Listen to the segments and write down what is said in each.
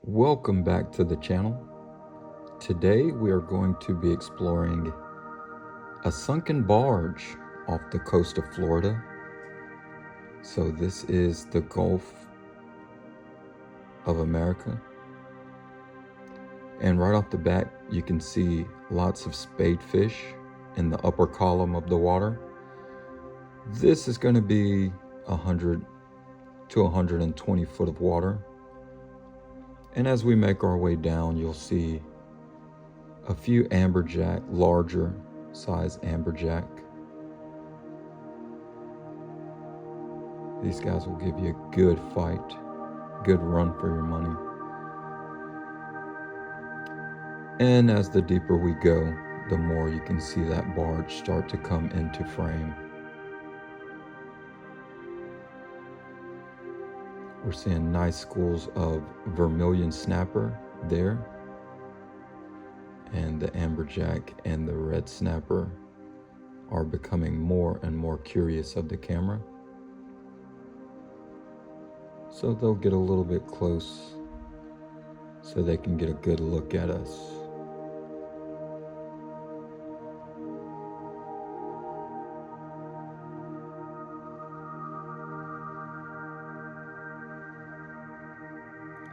Welcome back to the channel. Today we are going to be exploring a sunken barge off the coast of Florida. So this is the Gulf of America. And right off the bat, you can see lots of spadefish in the upper column of the water. This is going to be 100 to 120 foot of water. And as we make our way down, you'll see a few amberjack, larger size amberjack. These guys will give you a good fight, good run for your money. And as the deeper we go, the more you can see that barge start to come into frame. We're seeing nice schools of vermilion snapper there. And the amberjack and the red snapper are becoming more and more curious of the camera. So they'll get a little bit close so they can get a good look at us.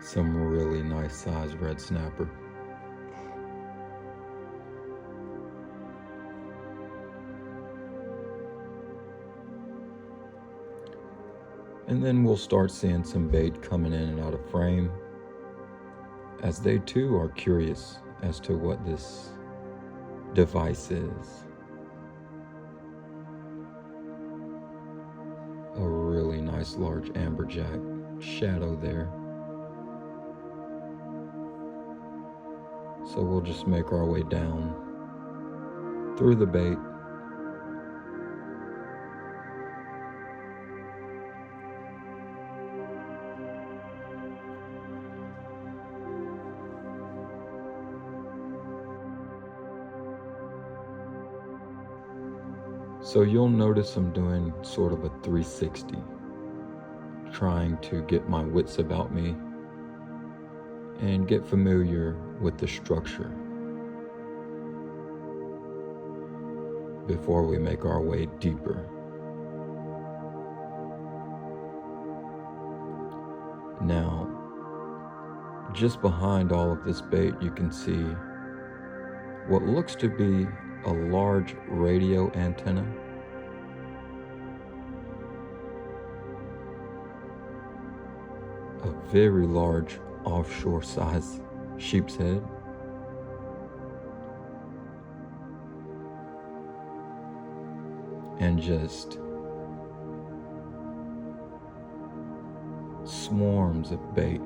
Some really nice size red snapper. And then we'll start seeing some bait coming in and out of frame, as they too are curious as to what this device is. A really nice large amberjack shadow there. So we'll just make our way down through the bait. So you'll notice I'm doing sort of a 360, trying to get my wits about me and get familiar with the structure before we make our way deeper. Now, just behind all of this bait, you can see what looks to be a large radio antenna. A very large offshore size sheep's head. And just swarms of bait,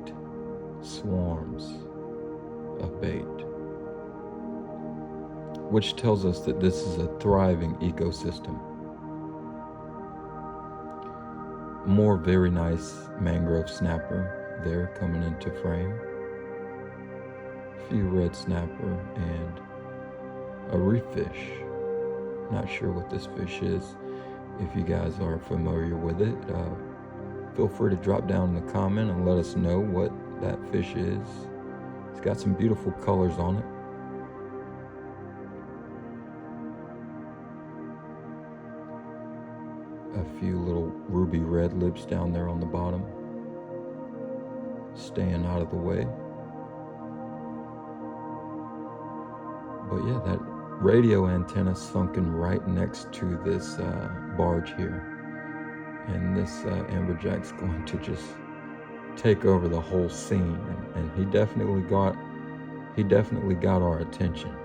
which tells us that this is a thriving ecosystem. More very nice mangrove snapper there coming into frame. A few red snapper and a reef fish. Not sure what this fish is. If you guys are familiar with it, feel free to drop down in the comment and let us know what that fish is. It's got some beautiful colors on it. A few little ruby red lips down there on the bottom, staying out of the way. But yeah, that radio antenna sunken right next to this barge here. And this amberjack's going to just take over the whole scene. And he definitely got our attention.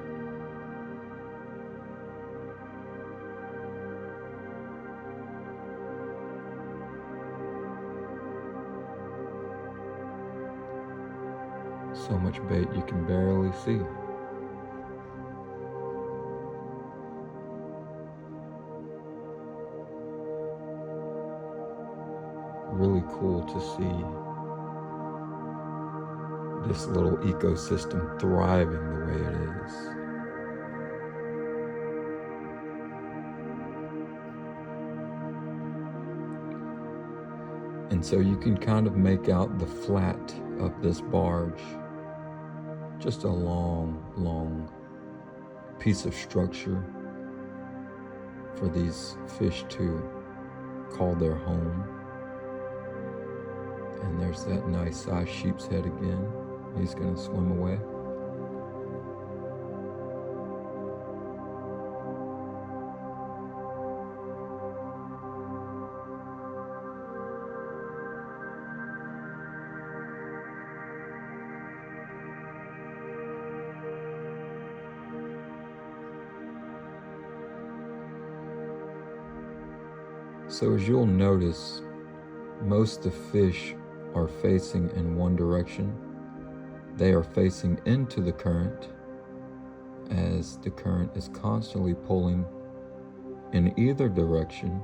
So much bait you can barely see. Really cool to see this little ecosystem thriving the way it is. And so you can kind of make out the flat of this barge, just a long piece of structure for these fish to call their home. And there's that nice sized sheep's head again. He's gonna swim away. So as you'll notice, most of the fish are facing in one direction. They are facing into the current, as the current is constantly pulling in either direction.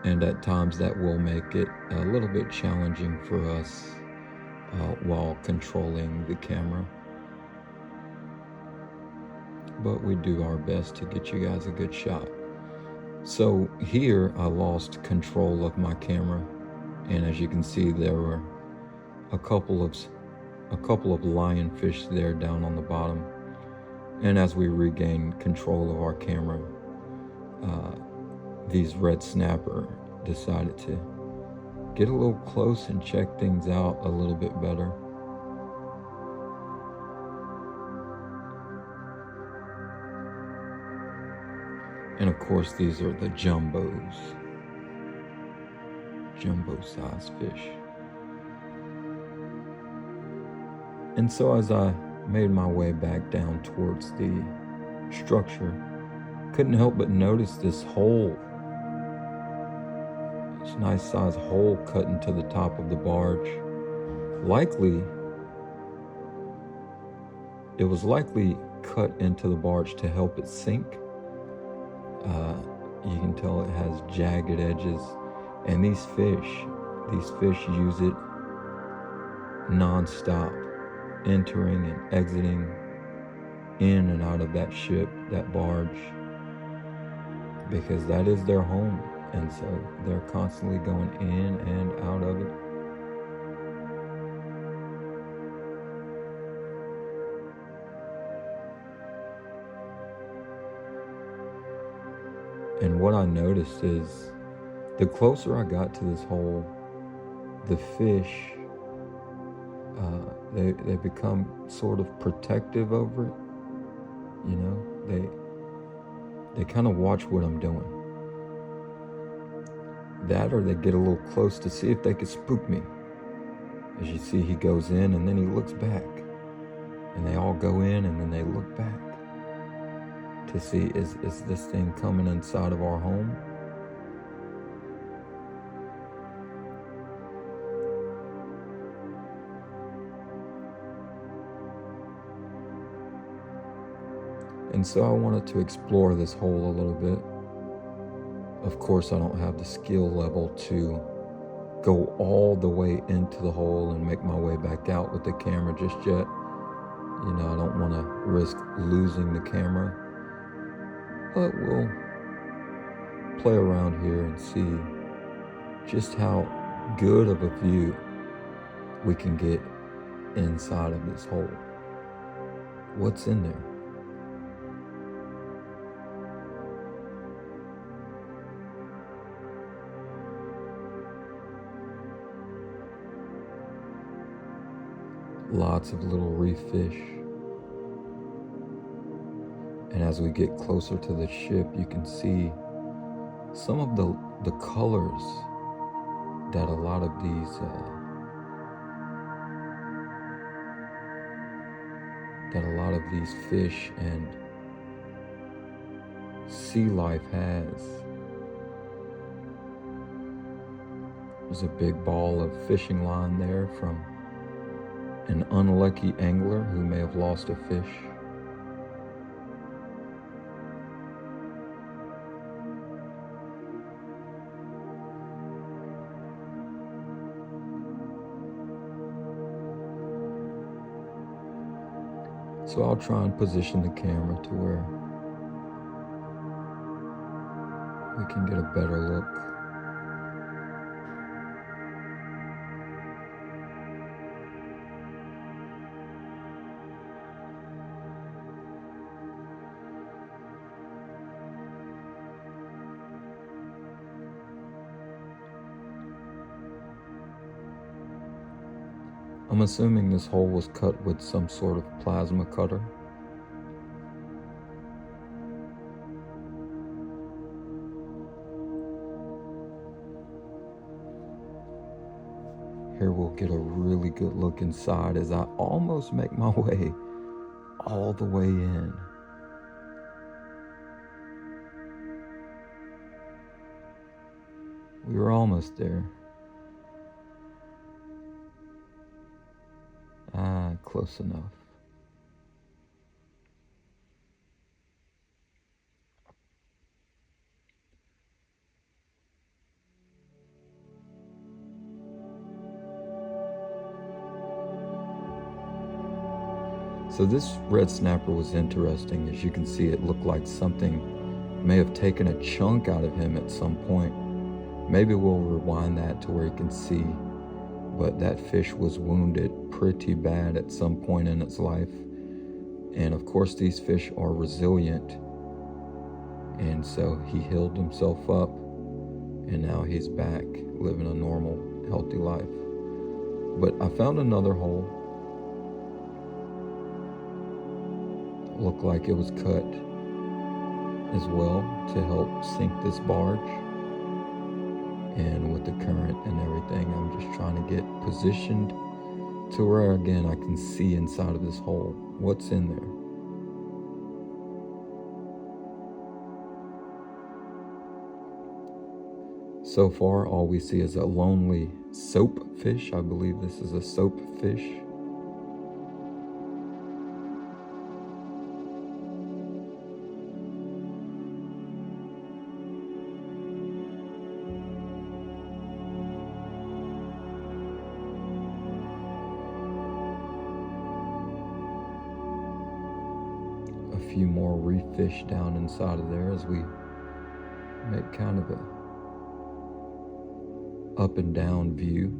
And at times that will make it a little bit challenging for us while controlling the camera. But we do our best to get you guys a good shot. So here I lost control of my camera, and as you can see, there were a couple of lionfish there down on the bottom. And as we regained control of our camera, these red snapper decided to get a little close and check things out a little bit better. And of course, these are the jumbo sized fish. And so as I made my way back down towards the structure, couldn't help but notice this hole. This nice sized hole cut into the top of the barge. It was likely cut into the barge to help it sink. You can tell it has jagged edges, and these fish use it non-stop, entering and exiting in and out of that ship, that barge, because that is their home. And so they're constantly going in and out of it. And what I noticed is, the closer I got to this hole, the fish, they become sort of protective over it. You know, they kind of watch what I'm doing. That, or they get a little close to see if they could spook me. As you see, he goes in and then he looks back, and they all go in and then they look back to see, is this thing coming inside of our home? And so I wanted to explore this hole a little bit. Of course, I don't have the skill level to go all the way into the hole and make my way back out with the camera just yet. You know, I don't want to risk losing the camera. But we'll play around here and see just how good of a view we can get inside of this hole. What's in there? Lots of little reef fish. And as we get closer to the ship, you can see some of the colors that a lot of these fish and sea life has. There's a big ball of fishing line there from an unlucky angler who may have lost a fish. So I'll try and position the camera to where we can get a better look. I'm assuming this hole was cut with some sort of plasma cutter. Here we'll get a really good look inside as I almost make my way all the way in. We were almost there. Close enough. So this red snapper was interesting. As you can see, it looked like something may have taken a chunk out of him at some point. Maybe we'll rewind that to where you can see, but that fish was wounded pretty bad at some point in its life. And of course, these fish are resilient. And so he healed himself up, and now he's back living a normal, healthy life. But I found another hole. Looked like it was cut as well to help sink this barge. And with the current and everything, I'm just trying to get positioned to where, again, I can see inside of this hole what's in there. So far, all we see is a lonely soap fish. I believe this is a soap fish. A few more reef fish down inside of there as we make kind of a up and down view.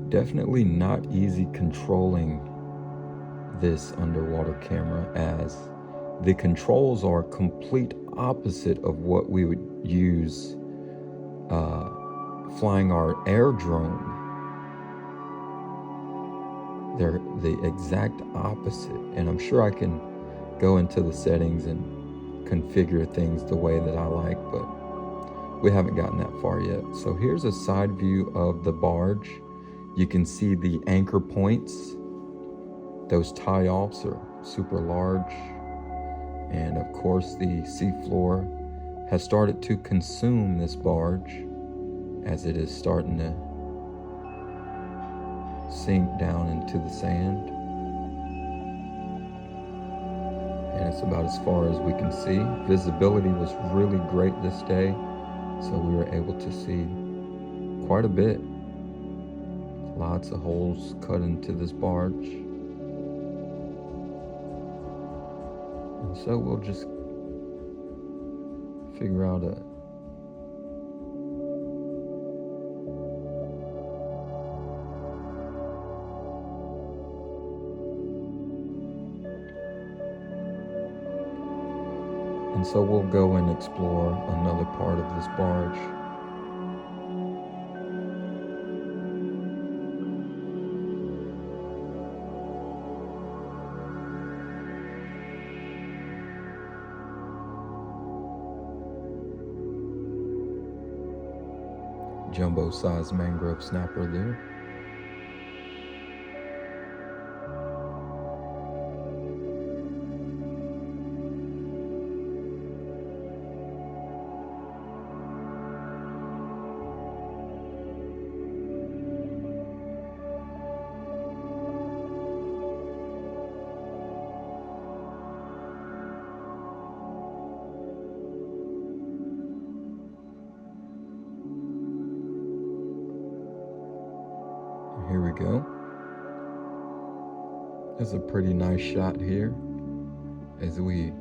Definitely not easy controlling this underwater camera, as the controls are complete opposite of what we would use flying our air drone. They're the exact opposite, and I'm sure I can go into the settings and configure things the way that I like, but we haven't gotten that far yet. So here's a side view of the barge. You can see the anchor points. Those tie-offs are super large. And of course, the seafloor has started to consume this barge as it is starting to sink down into the sand. And it's about as far as we can see. Visibility was really great this day, so we were able to see quite a bit. Lots of holes cut into this barge. And so we'll just figure out and so we'll go and explore another part of this barge. Jumbo-sized mangrove snapper there. go. That's a pretty nice shot here as we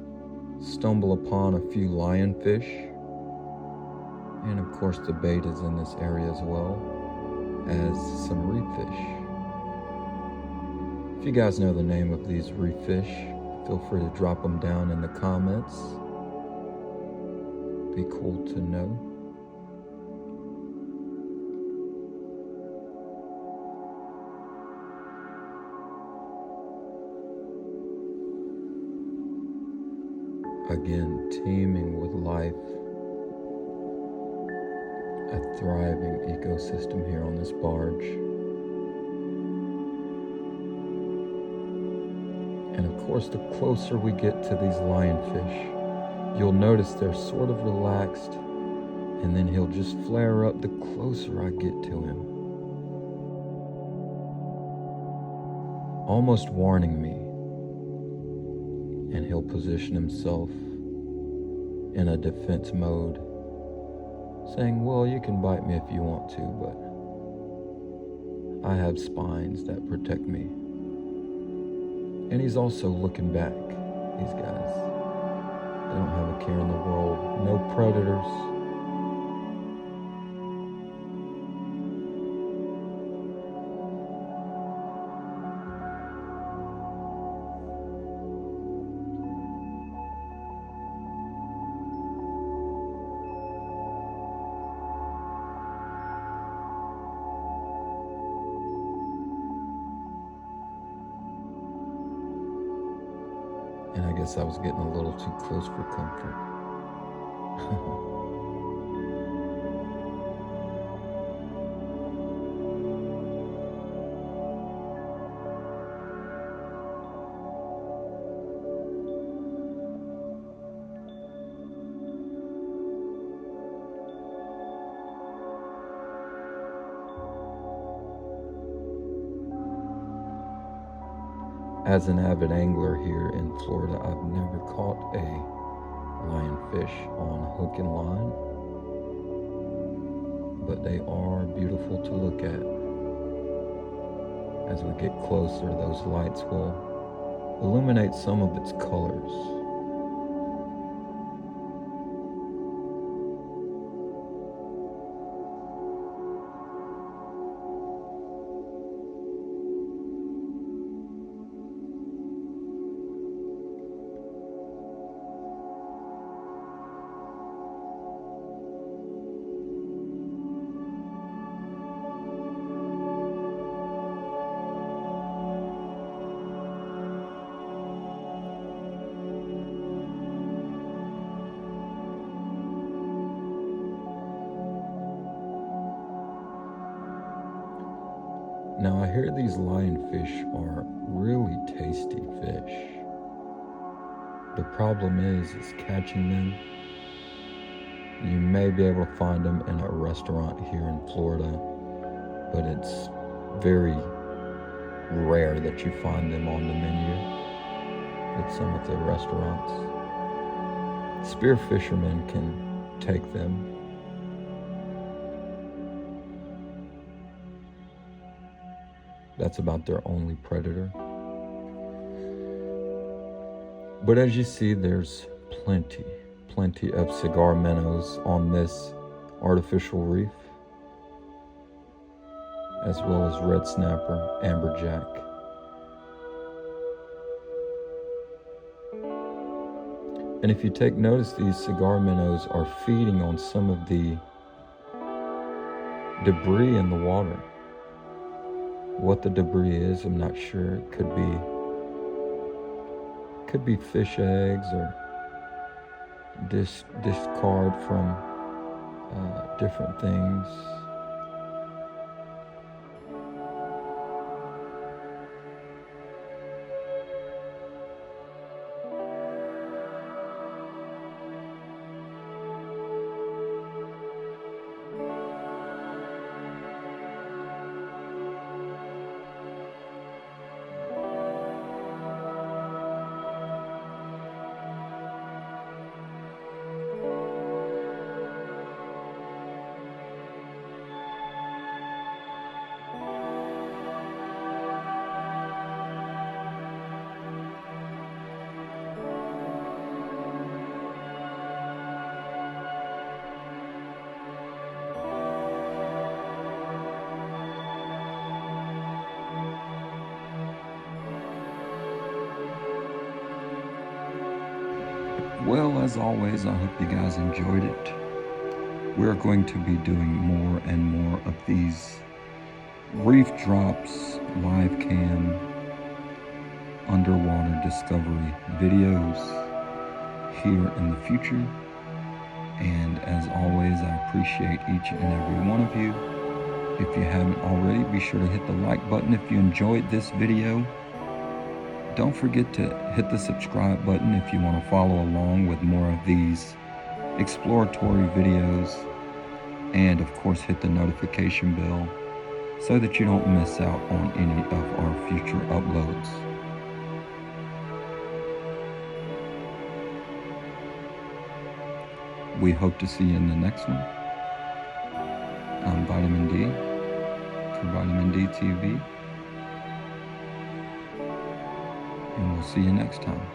stumble upon a few lionfish. And of course the bait is in this area as well as some reef fish. If you guys know the name of these reef fish, feel free to drop them down in the comments. Be cool to know. Again, teeming with life, a thriving ecosystem here on this barge. And of course, the closer we get to these lionfish, you'll notice they're sort of relaxed, and then he'll just flare up the closer I get to him, almost warning me. And he'll position himself in a defense mode, saying, well, you can bite me if you want to, but I have spines that protect me. And he's also looking back, these guys. They don't have a care in the world. No predators. And I guess I was getting a little too close for comfort. As an avid angler here in Florida, I've never caught a lionfish on hook and line, but they are beautiful to look at. As we get closer, those lights will illuminate some of its colors. Now I hear these lionfish are really tasty fish. The problem is catching them. You may be able to find them in a restaurant here in Florida, but it's very rare that you find them on the menu at some of the restaurants. Spear fishermen can take them. That's about their only predator. But as you see, there's plenty of cigar minnows on this artificial reef, as well as red snapper, amberjack. And if you take notice, these cigar minnows are feeding on some of the debris in the water. What the debris is, I'm not sure. It could be fish eggs or discard from different things. Well, as always, I hope you guys enjoyed it. We're going to be doing more and more of these reef drops, live cam, underwater discovery videos here in the future. And as always, I appreciate each and every one of you. If you haven't already, be sure to hit the like button if you enjoyed this video. Don't forget to hit the subscribe button if you want to follow along with more of these exploratory videos. And of course, hit the notification bell so that you don't miss out on any of our future uploads. We hope to see you in the next one. I'm Vitamin D for Vitamin D TV. And we'll see you next time.